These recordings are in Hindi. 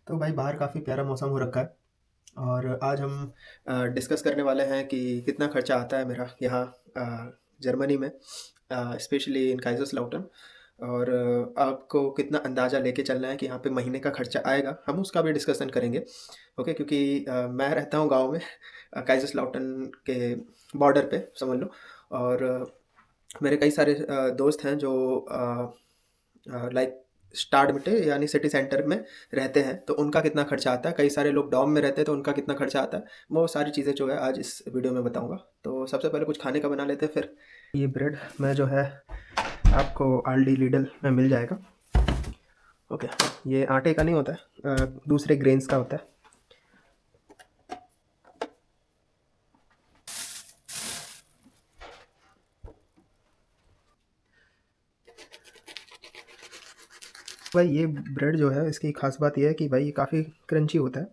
तो भाई बाहर काफ़ी प्यारा मौसम हो रखा है और आज हम डिस्कस करने वाले हैं कि कितना खर्चा आता है मेरा यहाँ जर्मनी में, स्पेशली इन काइज़रस्लाउटन। और आपको कितना अंदाज़ा लेके चलना है कि यहाँ पे महीने का खर्चा आएगा, हम उसका भी डिस्कशन करेंगे। ओके, क्योंकि मैं रहता हूँ गांव में, काइज़रस्लाउटन के बॉर्डर पे समझ लो। और मेरे कई सारे दोस्त हैं जो लाइक स्टाडमिटे यानी सिटी सेंटर में रहते हैं, तो उनका कितना खर्चा आता है। कई सारे लोग डॉम में रहते हैं, तो उनका कितना खर्चा आता है। वो सारी चीज़ें जो है आज इस वीडियो में बताऊंगा। तो सबसे पहले कुछ खाने का बना लेते हैं। फिर ये ब्रेड में जो है आपको आल्डी लीडल में मिल जाएगा। ओके, ये आटे का नहीं होता है, दूसरे ग्रेन्स का होता है। भाई ये ब्रेड जो है, इसकी खास बात यह है कि भाई ये काफ़ी क्रंची होता है।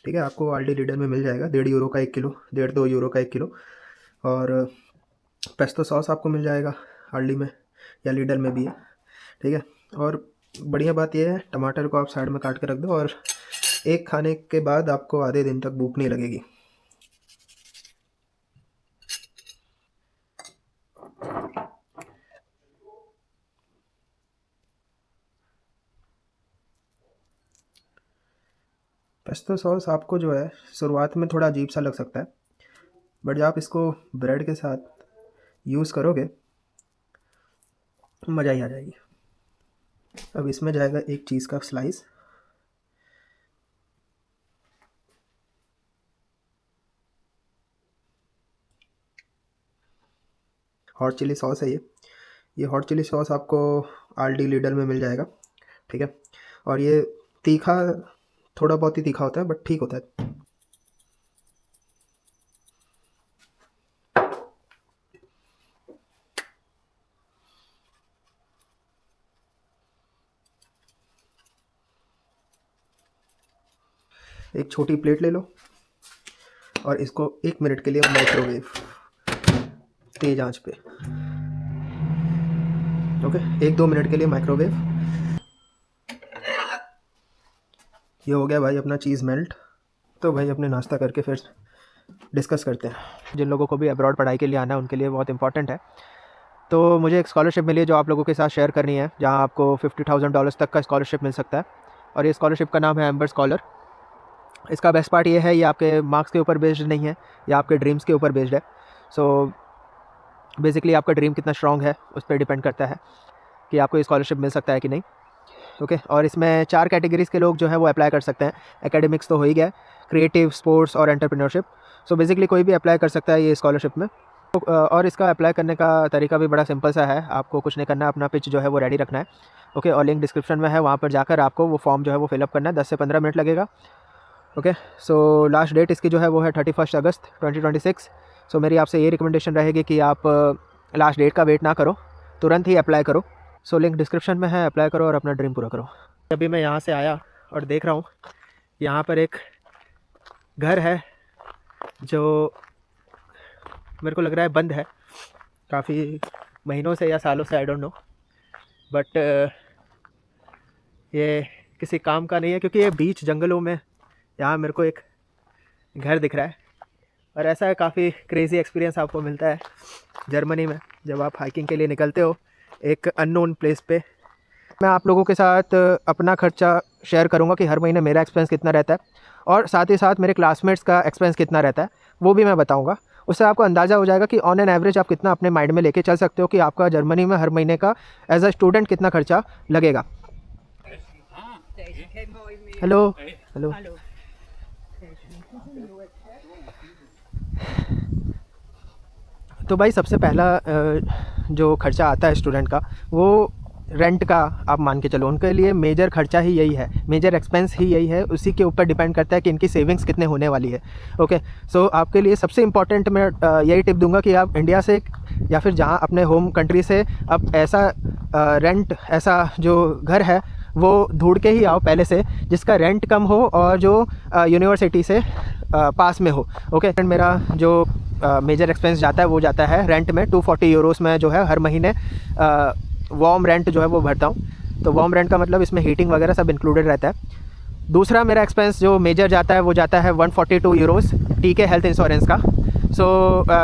ठीक है, आपको आल्डी लीडर में मिल जाएगा 1.5 यूरो का 1 किलो, 1.5-2 यूरो का 1 किलो। और पेस्टो सॉस आपको मिल जाएगा आल्डी में या लीडर में भी है। ठीक है, और बढ़िया बात यह है, टमाटर को आप साइड में काट के रख दो और एक खाने के बाद आपको आधे दिन तक भूख नहीं लगेगी। पेस्टो सॉस आपको जो है शुरुआत में थोड़ा अजीब सा लग सकता है, बट जब आप इसको ब्रेड के साथ यूज़ करोगे मज़ा ही आ जाएगी। अब इसमें जाएगा एक चीज़ का स्लाइस, हॉट चिली सॉस है ये हॉट चिली सॉस आपको आल्डी लीडर में मिल जाएगा। ठीक है, और ये तीखा, थोड़ा बहुत ही तीखा होता है बट ठीक होता है। एक छोटी प्लेट ले लो और इसको 1 मिनट के लिए माइक्रोवेव तेज आंच पे, ओके, 1-2 मिनट के लिए माइक्रोवेव। ये हो गया भाई अपना चीज़ मेल्ट। तो भाई अपने नाश्ता करके फिर डिस्कस करते हैं। जिन लोगों को भी अब्रॉड पढ़ाई के लिए आना है उनके लिए बहुत इंपॉर्टेंट है। तो मुझे एक स्कॉलरशिप मिली है जो आप लोगों के साथ शेयर करनी है, जहाँ आपको $50,000 तक का स्कॉलरशिप मिल सकता है। और ये स्कॉलरशिप का नाम है एम्बर स्कॉलर। इसका बेस्ट पार्ट ये है, ये आपके मार्क्स के ऊपर बेस्ड नहीं है, ये आपके ड्रीम्स के ऊपर बेस्ड है। सो बेसिकली आपका ड्रीम कितना स्ट्रॉन्ग है उस पर डिपेंड करता है कि आपको ये स्कॉलरशिप मिल सकता है कि नहीं। ओके, और इसमें 4 कैटेगरीज़ के लोग जो है वो अप्लाई कर सकते हैं। एकेडमिक्स तो हो ही गया, क्रिएटिव, स्पोर्ट्स और एंटरप्रेन्योरशिप। सो बेसिकली कोई भी अप्लाई कर सकता है ये स्कॉलरशिप में। और इसका अप्लाई करने का तरीका भी बड़ा सिंपल सा है, आपको कुछ नहीं करना है, अपना पिच जो है वो रेडी रखना है। ओके, और लिंक डिस्क्रिप्शन में है, वहाँ पर जाकर आपको वो फॉर्म जो है वो फिलअप करना है। 10 से 15 मिनट लगेगा। ओके, सो लास्ट डेट इसकी जो है वो है 31 अगस्त 2026। सो मेरी आपसे ये रिकमेंडेशन रहेगी कि आप लास्ट डेट का वेट ना करो, तुरंत ही अप्लाई करो। सो लिंक डिस्क्रिप्शन में है, अप्लाई करो और अपना ड्रीम पूरा करो। अभी मैं यहाँ से आया और देख रहा हूँ यहाँ पर एक घर है जो मेरे को लग रहा है बंद है काफ़ी महीनों से या सालों से, आई डोंट नो, बट ये किसी काम का नहीं है क्योंकि ये बीच जंगलों में यहाँ मेरे को एक घर दिख रहा है। और ऐसा है, काफ़ी क्रेज़ी एक्सपीरियंस आपको मिलता है जर्मनी में जब आप हाइकिंग के लिए निकलते हो एक अननोन प्लेस पे। मैं आप लोगों के साथ अपना खर्चा शेयर करूंगा कि हर महीने मेरा एक्सपेंस कितना रहता है, और साथ ही साथ मेरे क्लासमेट्स का एक्सपेंस कितना रहता है वो भी मैं बताऊंगा। उससे आपको अंदाज़ा हो जाएगा कि ऑन एन एवरेज आप कितना अपने माइंड में लेके चल सकते हो कि आपका जर्मनी में हर महीने का एज अ स्टूडेंट कितना खर्चा लगेगा। Hello hello. तो भाई सबसे पहला जो खर्चा आता है स्टूडेंट का, वो रेंट का आप मान के चलो। उनके लिए मेजर खर्चा ही यही है, मेजर एक्सपेंस ही यही है। उसी के ऊपर डिपेंड करता है कि इनकी सेविंग्स कितने होने वाली है। ओके, सो आपके लिए सबसे इम्पॉर्टेंट मैं यही टिप दूंगा कि आप इंडिया से या फिर जहाँ अपने होम कंट्री से आप ऐसा रेंट, ऐसा जो घर है वो ढूंढ के ही आओ पहले से, जिसका रेंट कम हो और जो यूनिवर्सिटी से पास में हो। ओके, मेरा जो मेजर एक्सपेंस जाता है वो जाता है रेंट में। 240 यूरोस में जो है हर महीने वार्म रेंट जो है वो भरता हूँ। तो वार्म रेंट का मतलब इसमें हीटिंग वगैरह सब इंक्लूडेड रहता है। दूसरा मेरा एक्सपेंस जो मेजर जाता है वो जाता है 142 यूरोस टीके हेल्थ इंश्योरेंस का।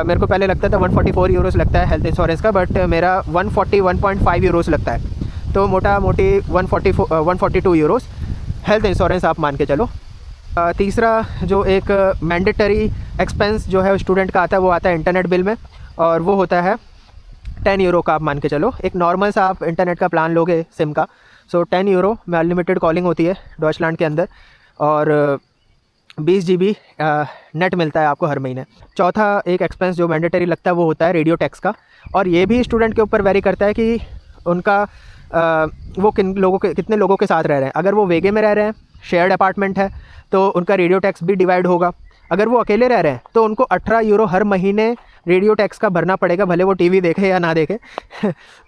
मेरे को पहले लगता था 144 यूरोस लगता है हेल्थ इंश्योरेंस का, बट मेरा 141.5 यूरोस लगता है। तो मोटा मोटी 142 यूरोस हेल्थ इंश्योरेंस आप मान के चलो। तीसरा जो एक मैंडेटरी एक्सपेंस जो है स्टूडेंट का आता है वो आता है इंटरनेट बिल में, और वो होता है 10 यूरो का आप मान के चलो। एक नॉर्मल सा आप इंटरनेट का प्लान लोगे सिम का, 10 यूरो में अनलिमिटेड कॉलिंग होती है डॉइचलैंड के अंदर, और 20 GB नेट मिलता है आपको हर महीने। चौथा एक एक्सपेंस जो मैंडेटरी लगता है वो होता है रेडियो टैक्स का, और ये भी स्टूडेंट के ऊपर वेरी करता है कि उनका वो कितने लोगों के साथ रह रहे हैं। अगर वो वेगे में रह रहे हैं, शेयर्ड अपार्टमेंट है, तो उनका रेडियो टैक्स भी डिवाइड होगा। अगर वो अकेले रह रहे हैं तो उनको 18 यूरो हर महीने रेडियो टैक्स का भरना पड़ेगा, भले वो टीवी देखे या ना देखे।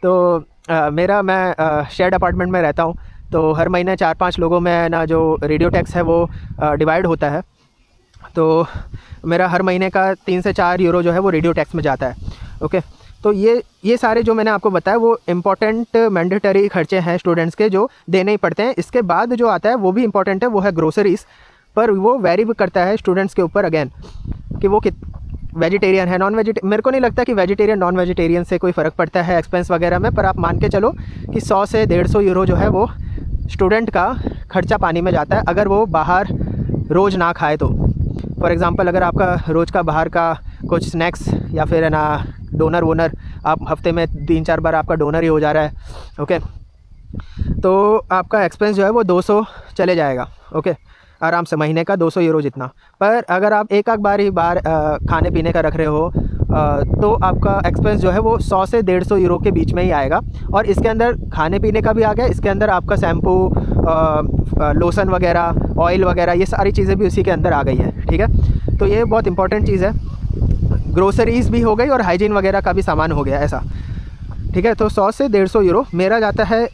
तो मैं शेयर्ड अपार्टमेंट में रहता हूँ, तो हर महीने 4-5 लोगों में ना जो रेडियो टैक्स है वो डिवाइड होता है। तो मेरा हर महीने का 3 से 4 यूरो जो है वो रेडियो टैक्स में जाता है। ओके, तो ये सारे जो मैंने आपको बताया वो इम्पॉर्टेंट मैंडेटरी खर्चे हैं स्टूडेंट्स के, जो देने ही पड़ते हैं। इसके बाद जो आता है वो भी इम्पॉर्टेंट है, वो है ग्रोसरीज़, पर वो वेरी करता है स्टूडेंट्स के ऊपर अगेन कि वो वेजिटेरियन है नॉन वेजिटेरियन। मेरे को नहीं लगता कि वेजिटेरियन नॉन वेजिटेरियन से कोई फ़र्क पड़ता है एक्सपेंस वगैरह में, पर आप मान के चलो कि 100 से 150 यूरो जो है वो स्टूडेंट का खर्चा पानी में जाता है, अगर वो बाहर रोज़ ना खाए तो। फॉर एग्ज़ाम्पल, अगर आपका रोज़ का बाहर का कुछ स्नैक्स या फिर है ना डोनर वोनर, आप हफ्ते में 3-4 बार आपका डोनर ही हो जा रहा है, ओके, तो आपका एक्सपेंस जो है वो 200 चले जाएगा, ओके, आराम से महीने का 200 यूरो जितना। पर अगर आप एक आध बार ही बाहर खाने पीने का रख रहे हो, तो आपका एक्सपेंस जो है वो 100 से 150 यूरो के बीच में ही आएगा। और इसके अंदर खाने पीने का भी आ गया, इसके अंदर आपका शैम्पू, लोशन वगैरह, ऑयल वगैरह, ये सारी चीज़ें भी उसी के अंदर आ गई हैं, ठीक है। तो ये बहुत इंपॉर्टेंट चीज़ है। ग्रोसरीज़ भी हो गई और हाइजीन वगैरह का भी सामान हो गया ऐसा, ठीक है। तो 100 से 150 यूरो मेरा जाता है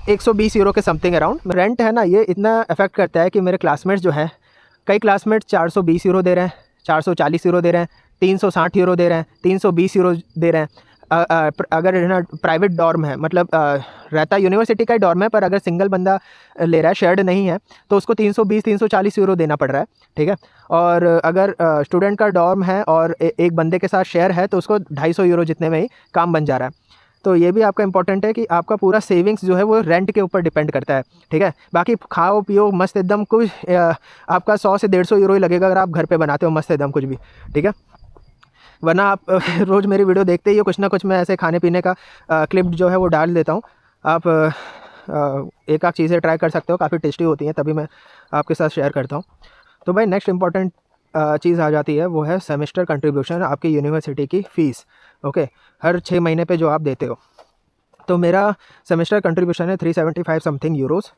120 यूरो के समथिंग अराउंड। रेंट है ना, ये इतना अफेक्ट करता है कि मेरे क्लासमेट्स जो हैं, कई क्लासमेट्स 420 यूरो दे रहे हैं, 440 यूरो दे रहे हैं, 360 यूरो दे रहे हैं, 320 यूरो दे रहे हैं। अगर है ना प्राइवेट डॉर्म है, मतलब रहता यूनिवर्सिटी का ही डॉर्म है, पर अगर सिंगल बंदा ले रहा है, शेयर्ड नहीं है, तो उसको 320-340 यूरो देना पड़ रहा है, ठीक है। और अगर स्टूडेंट का डॉर्म है और एक बंदे के साथ शेयर है, तो उसको 250 यूरो जितने में ही काम बन जा रहा है। तो ये भी आपका इंपॉर्टेंट है कि आपका पूरा सेविंग्स जो है वो रेंट के ऊपर डिपेंड करता है, ठीक है। बाकी खाओ पियो मस्त एकदम, कुछ आपका 100 से 150 यूरो ही लगेगा अगर आप घर पे बनाते हो मस्त एकदम कुछ भी, ठीक है। वरना आप रोज़ मेरी वीडियो देखते ही हो, कुछ ना कुछ मैं ऐसे खाने पीने का क्लिप जो है वो डाल देता हूँ। आप एक आध चीज़ें ट्राई कर सकते हो, काफ़ी टेस्टी होती हैं, तभी मैं आपके साथ शेयर करता हूँ। तो भाई नेक्स्ट इंपॉर्टेंट चीज़ आ जाती है, वो है सेमेस्टर कंट्रीब्यूशन, आपकी यूनिवर्सिटी की फ़ीस, ओके, हर 6 महीने पे जो आप देते हो। तो मेरा सेमेस्टर कंट्रीब्यूशन है 375 समथिंग यूरोस,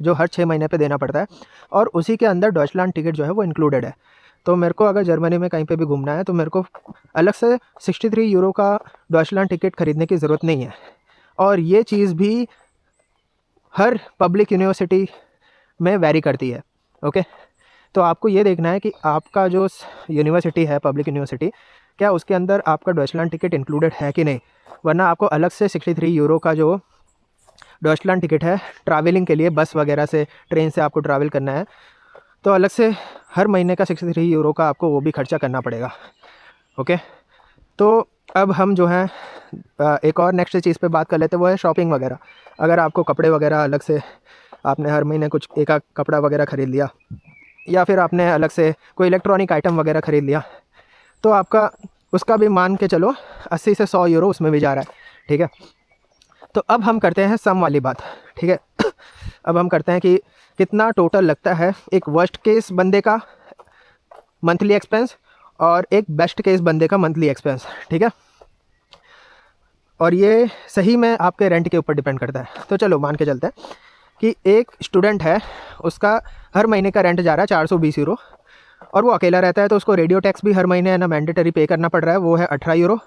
जो हर 6 महीने पे देना पड़ता है, और उसी के अंदर डॉइचलैंड टिकट जो है वो इंक्लूडेड है। तो मेरे को अगर जर्मनी में कहीं पे भी घूमना है तो मेरे को अलग से 63 यूरो का डॉइचलैंड टिकट ख़रीदने की ज़रूरत नहीं है। और ये चीज़ भी हर पब्लिक यूनिवर्सिटी में वैरी करती है, ओके। तो आपको ये देखना है कि आपका जो यूनिवर्सिटी है, पब्लिक यूनिवर्सिटी, क्या उसके अंदर आपका डॉइचलैंड टिकट इंक्लूडेड है कि नहीं, वरना आपको अलग से 63 यूरो का जो डॉइचलैंड टिकट है ट्रैवलिंग के लिए, बस वगैरह से, ट्रेन से आपको ट्रैवल करना है, तो अलग से हर महीने का 63 यूरो का आपको वो भी खर्चा करना पड़ेगा, ओके। तो अब हम जो है एक और नेक्स्ट चीज़ पे बात कर लेते हैं, वो है शॉपिंग वगैरह। अगर आपको कपड़े वगैरह अलग से, आपने हर महीने कुछ एक आध कपड़ा वगैरह ख़रीद लिया, या फिर आपने अलग से कोई इलेक्ट्रॉनिक आइटम वगैरह ख़रीद लिया, तो आपका उसका भी मान के चलो 80 से 100 यूरो उसमें भी जा रहा है, ठीक है। तो अब हम करते हैं सम वाली बात, ठीक है। अब हम करते हैं कि कितना टोटल लगता है एक वर्स्ट केस बंदे का मंथली एक्सपेंस और एक बेस्ट केस बंदे का मंथली एक्सपेंस, ठीक है। और ये सही में आपके रेंट के ऊपर डिपेंड करता है। तो चलो मान के चलते हैं कि एक स्टूडेंट है, उसका हर महीने का रेंट जा रहा है 420 यूरो, और वो अकेला रहता है, तो उसको रेडियो टैक्स भी हर महीने है ना मैंडेटरी पे करना पड़ रहा है, वो है 18 यूरो।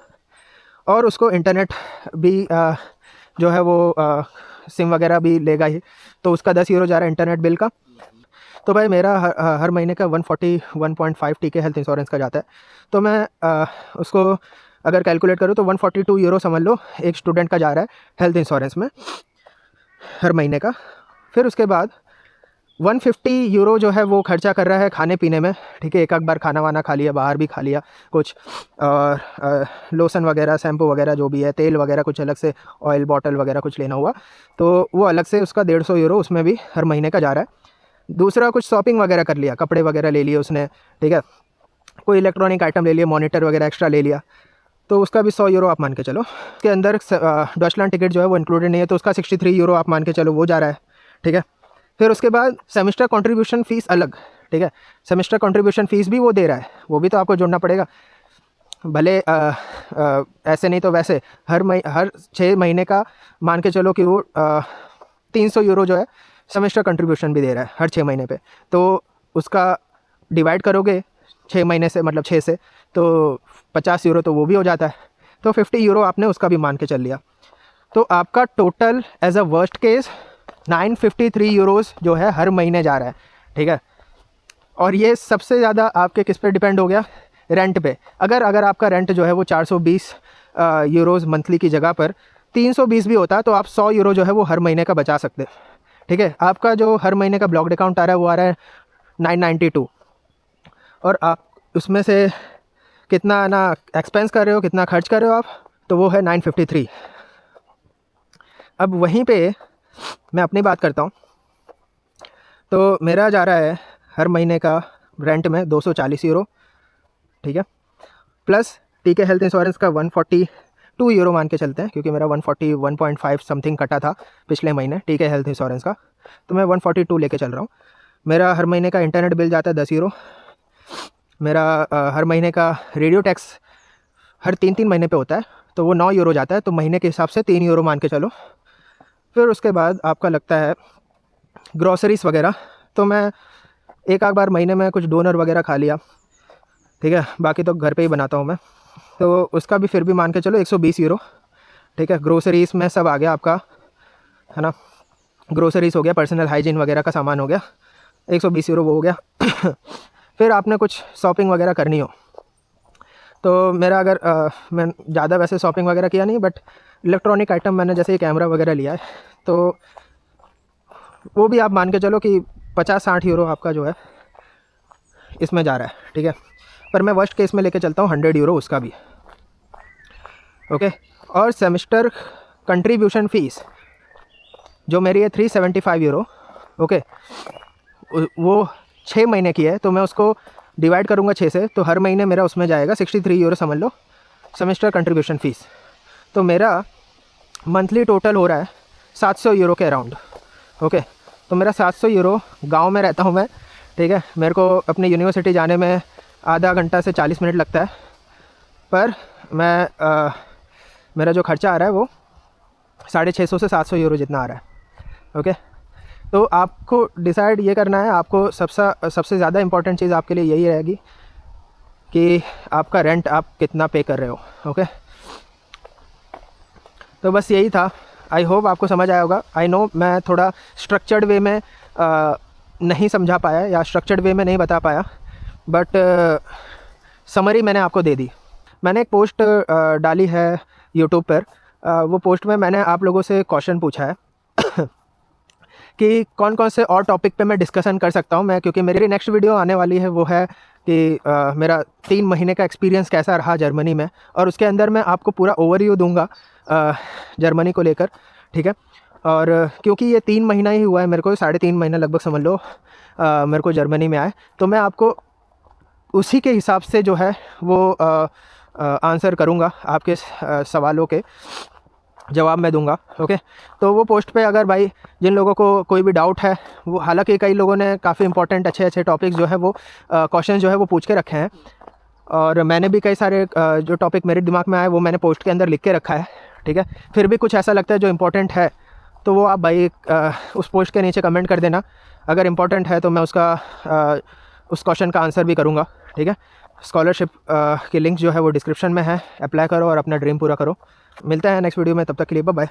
और उसको इंटरनेट भी जो है वो सिम वगैरह भी लेगा ही, तो उसका 10 यूरो जा रहा है इंटरनेट बिल का। तो भाई मेरा हर महीने का 141.5 टीके हेल्थ इंश्योरेंस का जाता है। तो मैं उसको अगर कैलकुलेट करूँ तो 142 यूरो समझ लो एक स्टूडेंट का जा रहा है हेल्थ इंश्योरेंस में हर महीने का। फिर उसके बाद €150 जो है वो खर्चा कर रहा है खाने पीने में, ठीक है। एक आध बार खाना वाना खा लिया, बाहर भी खा लिया कुछ, और लोशन वगैरह, शैम्पू वगैरह जो भी है, तेल वगैरह कुछ अलग से, ऑयल बॉटल वगैरह कुछ लेना हुआ तो वो अलग से उसका €150 उसमें भी हर महीने का जा रहा है। दूसरा कुछ शॉपिंग वगैरह कर लिया, कपड़े वगैरह ले लिए उसने, ठीक है। कोई इलेक्ट्रॉनिक आइटम ले लिया, मॉनिटर वगैरह एक्स्ट्रा ले लिया, तो उसका भी €100 आप मान के चलो। उसके अंदर डॉचलैंड टिकट जो है वो इंक्लूडेड नहीं है, तो उसका €63 आप मान के चलो वो जा रहा है, ठीक है। फिर उसके बाद सेमेस्टर कंट्रीब्यूशन फ़ीस अलग, ठीक है। सेमेस्टर कंट्रीब्यूशन फ़ीस भी वो दे रहा है, वो भी तो आपको जोड़ना पड़ेगा। भले ऐसे नहीं तो वैसे हर 6 महीने का मान के चलो कि वो €300 जो है सेमेस्टर कंट्रीब्यूशन भी दे रहा है हर 6 महीने पे। तो उसका डिवाइड करोगे 6 महीने से, मतलब 6 से, तो €50 तो वो भी हो जाता है। तो €50 आपने उसका भी मान के चल लिया। तो आपका total as a worst case €953 जो है हर महीने जा रहा है, ठीक है। और ये सबसे ज़्यादा आपके किस पे डिपेंड हो गया? रेंट पे। अगर आपका रेंट जो है वो €420 मंथली की जगह पर 320 भी होता तो आप €100 जो है वो हर महीने का बचा सकते, ठीक है। आपका जो हर महीने का ब्लॉक्ड अकाउंट आ रहा है वो आ रहा है 992, और आप उसमें से कितना ना एक्सपेंस कर रहे हो, कितना खर्च कर रहे हो आप, तो वो है 953। अब वहीं पे मैं अपनी बात करता हूँ, तो मेरा जा रहा है हर महीने का रेंट में €240, ठीक है। प्लस टीके हेल्थ इंश्योरेंस का €142 मान के चलते हैं, क्योंकि मेरा 141.5 समथिंग कटा था पिछले महीने टीके हेल्थ इंश्योरेंस का, तो मैं 142 लेके चल रहा हूँ। मेरा हर महीने का इंटरनेट बिल जाता है €10। मेरा हर महीने का रेडियो टैक्स हर 3-3 महीने पे होता है, तो वो €9 जाता है, तो महीने के हिसाब से €3 मान के चलो। फिर उसके बाद आपका लगता है ग्रॉसरीज़ वगैरह, तो मैं एक आध बार महीने में कुछ डोनर वगैरह खा लिया, ठीक है। बाकी तो घर पे ही बनाता हूँ मैं, तो उसका भी फिर भी मान के चलो €120, ठीक है। ग्रोसरीज़ में सब आ गया आपका, है ना। ग्रोसरीज़ हो गया, पर्सनल हाइजीन वगैरह का सामान हो गया, €120 वो हो गया। फिर आपने कुछ शॉपिंग वगैरह करनी हो, तो मेरा अगर मैं ज़्यादा वैसे शॉपिंग वगैरह किया नहीं, बट इलेक्ट्रॉनिक आइटम मैंने जैसे ये कैमरा वगैरह लिया है, तो वो भी आप मान के चलो कि €50-60 आपका जो है इसमें जा रहा है, ठीक है। पर मैं वर्स्ट केस में लेके चलता हूँ €100 उसका भी, ओके। और सेमेस्टर कंट्रीब्यूशन फ़ीस जो मेरी है €375, ओके। वो 6 महीने की है, तो मैं उसको डिवाइड करूँगा 6 से, तो हर महीने मेरा उसमें जाएगा €63 समझ लो सेमेस्टर कंट्रीब्यूशन फ़ीस। तो मेरा मंथली टोटल हो रहा है €700 के अराउंड, ओके। तो मेरा €700, गांव में रहता हूँ मैं, ठीक है। मेरे को अपनी यूनिवर्सिटी जाने में आधा घंटा से 40 मिनट लगता है, पर मैं मेरा जो खर्चा आ रहा है वो 650 से €700 जितना आ रहा है, ओके। तो आपको डिसाइड ये करना है, आपको सबसे ज़्यादा इम्पॉर्टेंट चीज़ आपके लिए यही रहेगी कि आपका रेंट आप कितना पे कर रहे हो, ओके। तो बस यही था, आई होप आपको समझ आया होगा। आई नो मैं थोड़ा स्ट्रक्चर्ड वे में नहीं समझा पाया या स्ट्रक्चर्ड वे में नहीं बता पाया, बट समरी मैंने आपको दे दी। मैंने एक पोस्ट डाली है यूट्यूब पर, वो पोस्ट में मैंने आप लोगों से क्वेश्चन पूछा है कि कौन कौन से और टॉपिक पे मैं डिस्कशन कर सकता हूँ मैं, क्योंकि मेरी नेक्स्ट वीडियो आने वाली है वो है कि मेरा 3 महीने का एक्सपीरियंस कैसा रहा जर्मनी में, और उसके अंदर मैं आपको पूरा ओवरव्यू दूंगा जर्मनी को लेकर, ठीक है। और क्योंकि ये 3 महीना ही हुआ है मेरे को, 3.5 महीना लगभग समझ लो मेरे को जर्मनी में आए, तो मैं आपको उसी के हिसाब से जो है वो आंसर करूँगा, आपके सवालों के जवाब मैं दूंगा, ओके। तो वो पोस्ट पे अगर भाई जिन लोगों को कोई भी डाउट है, वो हालांकि कई लोगों ने काफ़ी इंपॉर्टेंट अच्छे टॉपिक्स जो है वो क्वेश्चन जो है वो पूछ के रखे हैं, और मैंने भी कई सारे जो टॉपिक मेरे दिमाग में आए वो मैंने पोस्ट के अंदर लिख के रखा है, ठीक है। फिर भी कुछ ऐसा लगता है जो इम्पोर्टेंट है, तो वो आप भाई उस पोस्ट के नीचे कमेंट कर देना। अगर इम्पोर्टेंट है तो मैं उसका उस क्वेश्चन का आंसर भी करूँगा, ठीक है। स्कॉलरशिप की लिंक जो है वो डिस्क्रिप्शन में है, अप्लाई करो और अपना ड्रीम पूरा करो। मिलते हैं नेक्स्ट वीडियो में, तब तक के लिए बाय बाय।